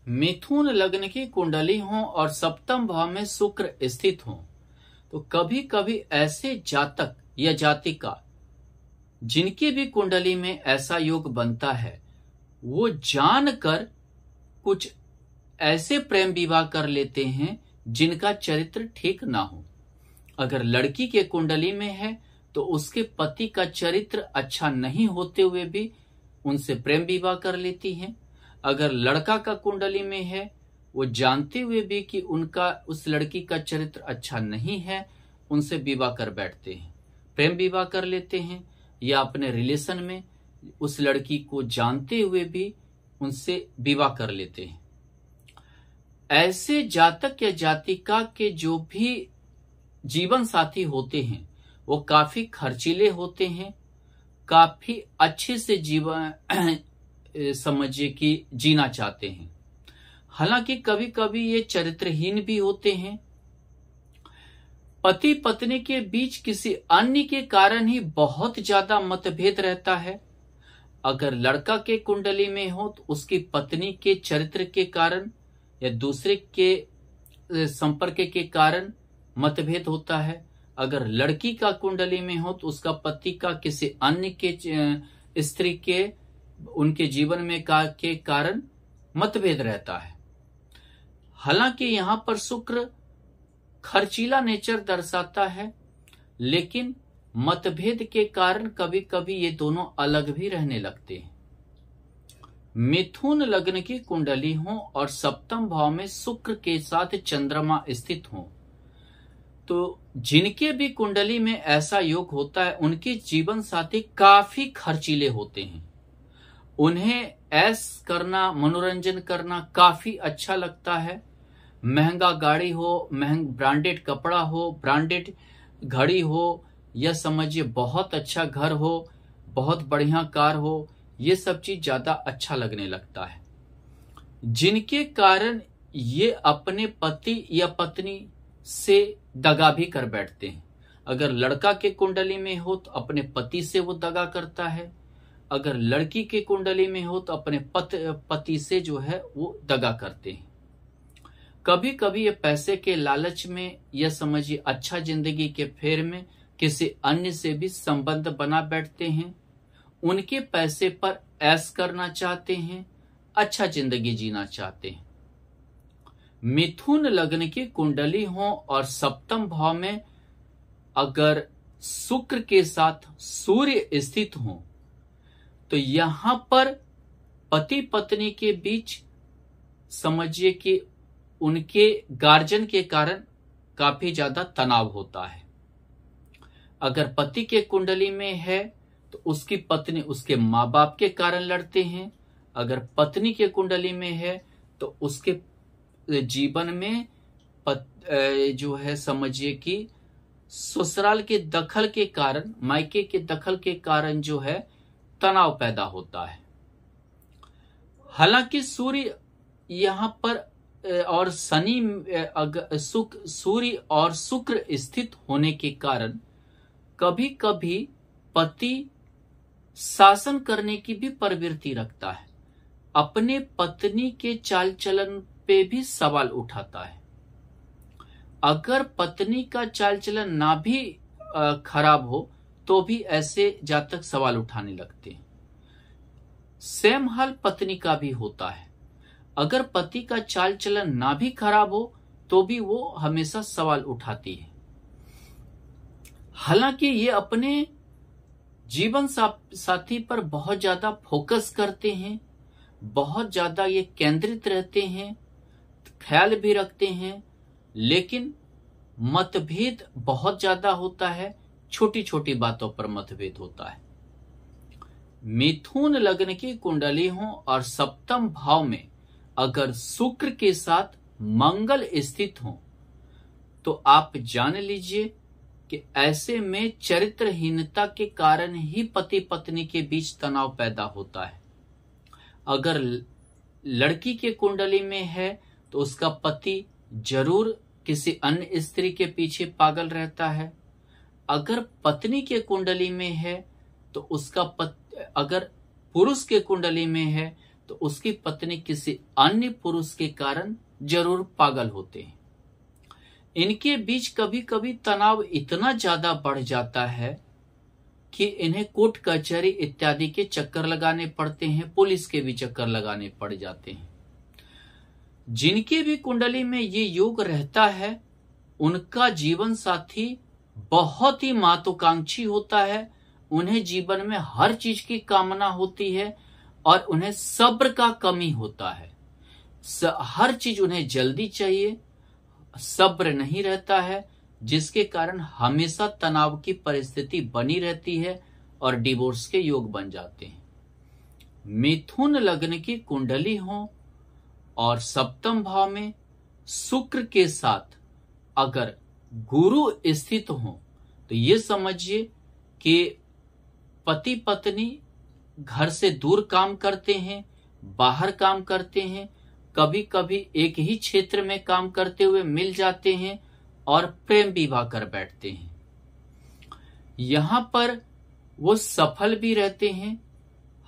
मिथुन लग्न की कुंडली हो और सप्तम भाव में शुक्र स्थित हो तो कभी कभी ऐसे जातक या जातिका जिनकी भी कुंडली में ऐसा योग बनता है वो जानकर कुछ ऐसे प्रेम विवाह कर लेते हैं जिनका चरित्र ठीक ना हो। अगर लड़की के कुंडली में है तो उसके पति का चरित्र अच्छा नहीं होते हुए भी उनसे प्रेम विवाह कर लेती हैं। अगर लड़का का कुंडली में है वो जानते हुए भी कि उनका उस लड़की का चरित्र अच्छा नहीं है उनसे विवाह कर बैठते हैं, प्रेम विवाह कर लेते हैं, या अपने रिलेशन में उस लड़की को जानते हुए भी उनसे विवाह कर लेते हैं। ऐसे जातक या जातिका के जो भी जीवन साथी होते हैं वो काफी खर्चीले होते हैं, काफी अच्छे से जीवन समझिए कि जीना चाहते हैं। हालांकि कभी कभी ये चरित्रहीन भी होते हैं। पति पत्नी के बीच किसी अन्य के कारण ही बहुत ज्यादा मतभेद रहता है। अगर लड़का के कुंडली में हो तो उसकी पत्नी के चरित्र के कारण या दूसरे के संपर्क के कारण मतभेद होता है। अगर लड़की का कुंडली में हो तो उसका पति का किसी अन्य के स्त्री के उनके जीवन में के कारण मतभेद रहता है। हालांकि यहां पर शुक्र खर्चीला नेचर दर्शाता है, लेकिन मतभेद के कारण कभी कभी ये दोनों अलग भी रहने लगते हैं। मिथुन लग्न की कुंडली हो और सप्तम भाव में शुक्र के साथ चंद्रमा स्थित हो तो जिनके भी कुंडली में ऐसा योग होता है उनके जीवन साथी काफी खर्चीले होते हैं। उन्हें ऐश करना, मनोरंजन करना काफी अच्छा लगता है। महंगा गाड़ी हो, ब्रांडेड कपड़ा हो, ब्रांडेड घड़ी हो, या समझिए बहुत अच्छा घर हो, बहुत बढ़िया कार हो, ये सब चीज ज्यादा अच्छा लगने लगता है, जिनके कारण ये अपने पति या पत्नी से दगा भी कर बैठते हैं। अगर लड़का के कुंडली में हो तो अपने पति से वो दगा करता है, अगर लड़की के कुंडली में हो तो अपने पति से जो है वो दगा करते हैं। कभी कभी ये पैसे के लालच में या समझिए अच्छा जिंदगी के फेर में किसी अन्य से भी संबंध बना बैठते हैं। उनके पैसे पर ऐश करना चाहते हैं, अच्छा जिंदगी जीना चाहते हैं। मिथुन लग्न की कुंडली हो और सप्तम भाव में अगर शुक्र के साथ सूर्य स्थित हो तो यहां पर पति पत्नी के बीच समझिए कि उनके गार्जियन के कारण काफी ज्यादा तनाव होता है। अगर पति के कुंडली में है तो उसकी पत्नी उसके माँ बाप के कारण लड़ते हैं। अगर पत्नी के कुंडली में है तो उसके जीवन में जो है समझिए कि ससुराल के दखल के कारण, मायके के दखल के कारण जो है तनाव पैदा होता है। हालांकि सूर्य यहां पर और शनि सूर्य और शुक्र स्थित होने के कारण कभी कभी पति शासन करने की भी प्रवृत्ति रखता है, अपने पत्नी के चाल चलन पे भी सवाल उठाता है। अगर पत्नी का चाल चलन ना भी खराब हो तो भी ऐसे जातक सवाल उठाने लगते हैं। सेम हाल पत्नी का भी होता है। अगर पति का चाल चलन ना भी खराब हो तो भी वो हमेशा सवाल उठाती है। हालांकि ये अपने जीवन साथी पर बहुत ज्यादा फोकस करते हैं, बहुत ज्यादा ये केंद्रित रहते हैं, ख्याल भी रखते हैं, लेकिन मतभेद बहुत ज्यादा होता है, छोटी छोटी बातों पर मतभेद होता है। मिथुन लग्न की कुंडली हो और सप्तम भाव में अगर शुक्र के साथ मंगल स्थित हो तो आप जान लीजिए कि ऐसे में चरित्रहीनता के कारण ही पति पत्नी के बीच तनाव पैदा होता है। अगर लड़की के कुंडली में है तो उसका पति जरूर किसी अन्य स्त्री के पीछे पागल रहता है। अगर पत्नी के कुंडली में है तो उसका अगर पुरुष के कुंडली में है तो उसकी पत्नी किसी अन्य पुरुष के कारण जरूर पागल होते हैं। इनके बीच कभी कभी तनाव इतना ज्यादा बढ़ जाता है कि इन्हें कोर्ट कचहरी इत्यादि के चक्कर लगाने पड़ते हैं, पुलिस के भी चक्कर लगाने पड़ जाते हैं। जिनके भी कुंडली में ये योग रहता है, उनका जीवन साथी बहुत ही महत्वाकांक्षी होता है। उन्हें जीवन में हर चीज की कामना होती है और उन्हें सब्र का कमी होता है। हर चीज उन्हें जल्दी चाहिए, सब्र नहीं रहता है, जिसके कारण हमेशा तनाव की परिस्थिति बनी रहती है और डिवोर्स के योग बन जाते हैं। मिथुन लग्न की कुंडली हो और सप्तम भाव में शुक्र के साथ अगर गुरु स्थित हो तो ये समझिए कि पति पत्नी घर से दूर काम करते हैं, बाहर काम करते हैं, कभी कभी एक ही क्षेत्र में काम करते हुए मिल जाते हैं और प्रेम विवाह कर बैठते हैं। यहां पर वो सफल भी रहते हैं,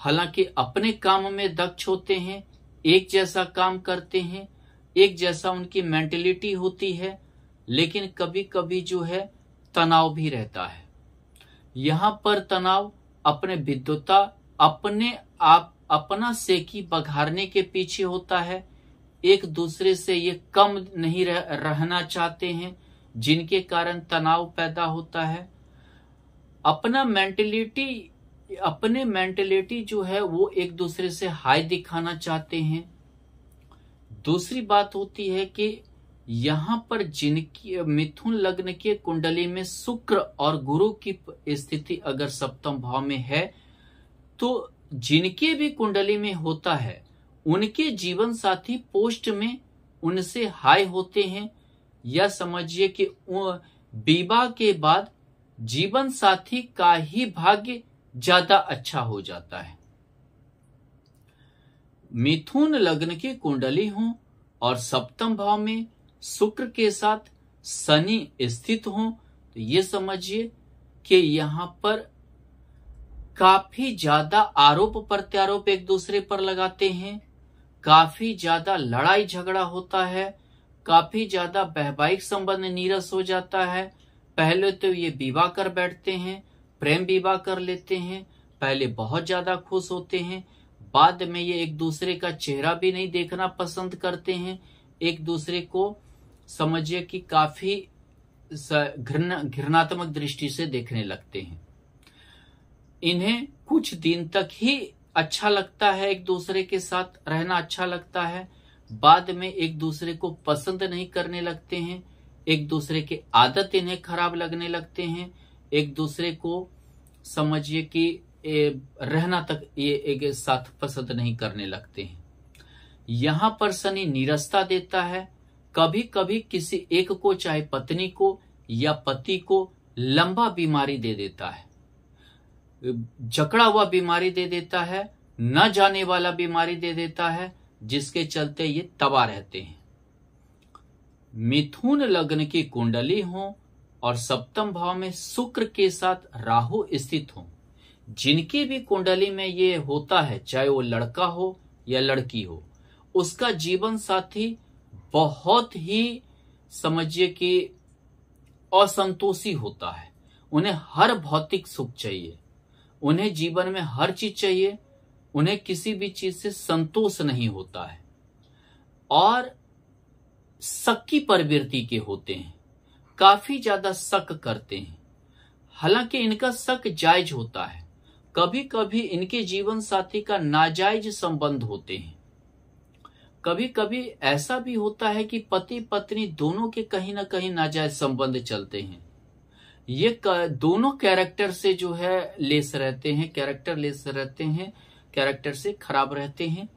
हालांकि अपने काम में दक्ष होते हैं, एक जैसा काम करते हैं, एक जैसा उनकी मेंटलिटी होती है, लेकिन कभी कभी जो है तनाव भी रहता है। यहां पर तनाव अपने विद्वता, अपने आप अपना सेकी बघारने के पीछे होता है। एक दूसरे से ये कम नहीं रहना चाहते हैं, जिनके कारण तनाव पैदा होता है। अपने मेंटलिटी जो है वो एक दूसरे से हाई दिखाना चाहते हैं। दूसरी बात होती है कि यहां पर जिनकी मिथुन लग्न के कुंडली में शुक्र और गुरु की स्थिति अगर सप्तम भाव में है, तो जिनके भी कुंडली में होता है उनके जीवन साथी पोस्ट में उनसे हाई होते हैं, या समझिए कि विवाह के बाद जीवन साथी का ही भाग्य ज्यादा अच्छा हो जाता है। मिथुन लग्न की कुंडली हो और सप्तम भाव में शुक्र के साथ शनि स्थित हो तो ये समझिए कि यहां पर काफी ज्यादा आरोप प्रत्यारोप एक दूसरे पर लगाते हैं, काफी ज्यादा लड़ाई झगड़ा होता है, काफी ज्यादा वैवाहिक संबंध नीरस हो जाता है। पहले तो ये विवाह कर बैठते हैं, प्रेम विवाह कर लेते हैं, पहले बहुत ज्यादा खुश होते हैं, बाद में ये एक दूसरे का चेहरा भी नहीं देखना पसंद करते हैं, एक दूसरे को समझिए कि काफी घृणात्मक दृष्टि से देखने लगते हैं। इन्हें कुछ दिन तक ही अच्छा लगता है, एक दूसरे के साथ रहना अच्छा लगता है, बाद में एक दूसरे को पसंद नहीं करने लगते हैं, एक दूसरे के आदत इन्हें खराब लगने लगते हैं, एक दूसरे को समझिए कि रहना तक ये एक साथ पसंद नहीं करने लगते हैं। यहां पर शनि नीरसता देता है, कभी कभी किसी एक को, चाहे पत्नी को या पति को, लंबा बीमारी दे देता है, जकड़ा हुआ बीमारी दे देता है, न जाने वाला बीमारी दे देता है, जिसके चलते ये तबाह रहते हैं। मिथुन लग्न की कुंडली हो और सप्तम भाव में शुक्र के साथ राहु स्थित हो, जिनकी भी कुंडली में ये होता है, चाहे वो लड़का हो या लड़की हो, उसका जीवन साथी बहुत ही समझिए कि असंतोषी होता है। उन्हें हर भौतिक सुख चाहिए, उन्हें जीवन में हर चीज चाहिए, उन्हें किसी भी चीज से संतोष नहीं होता है और शक की प्रवृत्ति के होते हैं, काफी ज्यादा शक करते हैं। हालांकि इनका शक जायज होता है, कभी कभी इनके जीवन साथी का नाजायज संबंध होते हैं, कभी कभी ऐसा भी होता है कि पति पत्नी दोनों के कहीं ना कहीं नाजायज संबंध चलते हैं। ये दोनों कैरेक्टर से जो है लेस रहते हैं, कैरेक्टर से खराब रहते हैं,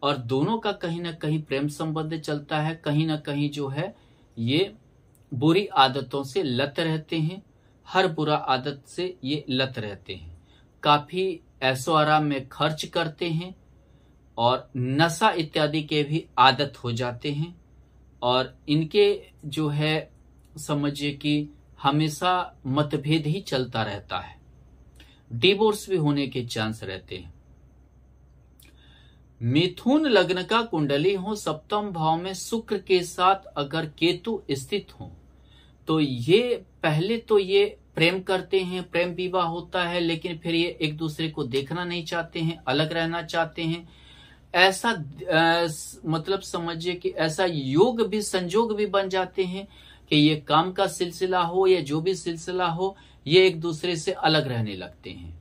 और दोनों का कहीं ना कहीं प्रेम संबंध चलता है, कहीं ना कहीं जो है ये बुरी आदतों से लत रहते हैं, हर बुरा आदत से ये लत रहते हैं, काफी ऐशो आराम में खर्च करते हैं और नशा इत्यादि के भी आदत हो जाते हैं, और इनके जो है समझिए कि हमेशा मतभेद ही चलता रहता है, डिवोर्स भी होने के चांस रहते हैं। मिथुन लग्न का कुंडली हो, सप्तम भाव में शुक्र के साथ अगर केतु स्थित हो, तो ये पहले तो ये प्रेम करते हैं, प्रेम विवाह होता है, लेकिन फिर ये एक दूसरे को देखना नहीं चाहते हैं, अलग रहना चाहते हैं। ऐसा मतलब समझिए कि ऐसा योग भी, संजोग भी बन जाते हैं कि ये काम का सिलसिला हो या जो भी सिलसिला हो, ये एक दूसरे से अलग रहने लगते हैं,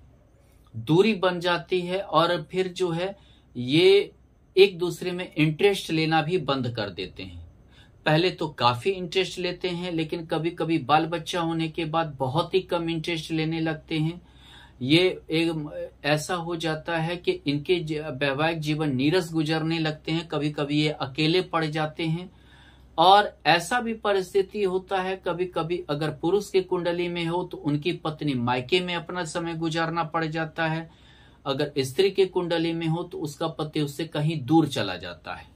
दूरी बन जाती है, और फिर जो है ये एक दूसरे में इंटरेस्ट लेना भी बंद कर देते हैं। पहले तो काफी इंटरेस्ट लेते हैं, लेकिन कभी कभी बाल बच्चा होने के बाद बहुत ही कम इंटरेस्ट लेने लगते हैं। ये एक ऐसा हो जाता है कि इनके वैवाहिक जीवन नीरस गुजरने लगते हैं, कभी कभी ये अकेले पड़ जाते हैं। और ऐसा भी परिस्थिति होता है कभी कभी, अगर पुरुष की कुंडली में हो तो उनकी पत्नी मायके में अपना समय गुजारना पड़ जाता है, अगर स्त्री की कुंडली में हो तो उसका पति उससे कहीं दूर चला जाता है।